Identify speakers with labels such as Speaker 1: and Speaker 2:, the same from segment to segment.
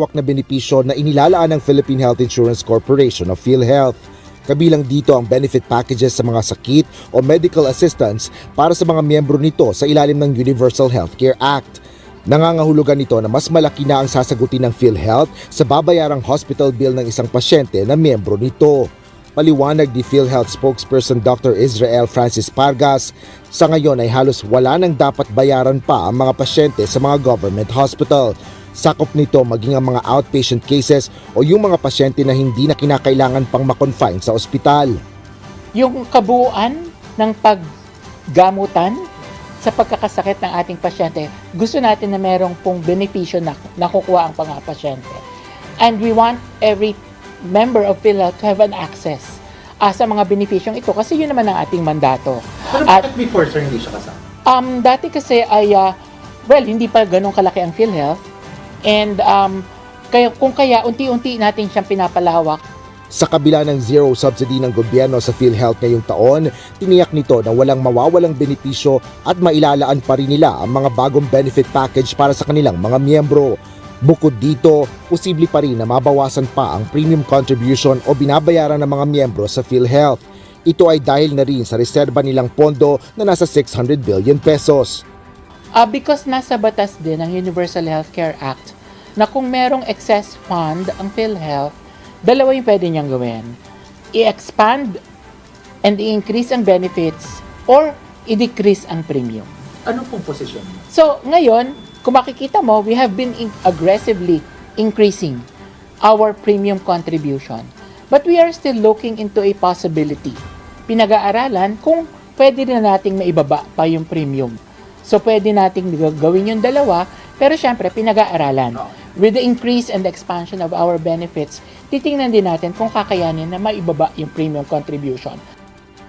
Speaker 1: malawak na benepisyo na inilalaan ng Philippine Health Insurance Corporation o PhilHealth. Kabilang dito ang benefit packages sa mga sakit o medical assistance para sa mga miyembro nito sa ilalim ng Universal Healthcare Act. Nangangahulugan nito na mas malaki na ang sasagutin ng PhilHealth sa babayarang hospital bill ng isang pasyente na miyembro nito. Paliwanag ni PhilHealth spokesperson Dr. Israel Francis Pargas, sa ngayon ay halos wala nang dapat bayaran pa ang mga pasyente sa mga government hospital. Sakop nito maging ang mga outpatient cases o yung mga pasyente na hindi na kinakailangan pang makonfine sa ospital.
Speaker 2: Yung kabuuan ng paggamutan sa pagkakasakit ng ating pasyente, gusto natin na merong pong benepisyo na nakukuha ang mga pasyente. And we want every member of PhilHealth to have an access sa mga benepisyong ito kasi yun naman ang ating mandato.
Speaker 3: Pero bakit before, sir, hindi siya kasama?
Speaker 2: Dati kasi ay, hindi pa ganun kalaki ang PhilHealth. And kaya unti-unti natin siyang pinapalawak.
Speaker 1: Sa kabila ng zero subsidy ng gobyerno sa PhilHealth ngayong taon, tiniyak nito na walang mawawalang benepisyo at mailalaan pa rin nila ang mga bagong benefit package para sa kanilang mga miyembro. Bukod dito, posible pa rin na mabawasan pa ang premium contribution o binabayaran ng mga miyembro sa PhilHealth. Ito ay dahil na rin sa reserba nilang pondo na nasa 600 billion pesos.
Speaker 2: Because nasa batas din ng Universal Healthcare Act na kung merong excess fund ang PhilHealth, dalawa yung pwede niyang gawin. I-expand and i-increase ang benefits or i-decrease ang premium.
Speaker 3: Ano pong posisyon niyo?
Speaker 2: So, ngayon, kung makikita mo, we have been aggressively increasing our premium contribution. But we are still looking into a possibility. Pinag-aaralan kung pwede na nating maibaba pa yung premium. So, pwede nating gawin yung dalawa, pero syempre, pinag-aaralan. With the increase and the expansion of our benefits, titingnan din natin kung kakayanin na maibaba yung premium contribution.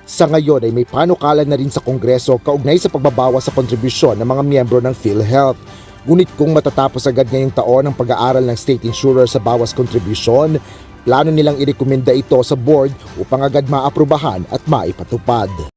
Speaker 1: Sa ngayon ay may panukala na rin sa Kongreso kaugnay sa pagbabawas sa kontribusyon ng mga miyembro ng PhilHealth. Ngunit kung matatapos agad ngayong taon ang pag-aaral ng state insurer sa bawas kontribusyon, plano nilang irekomenda ito sa board upang agad maaprubahan at maipatupad.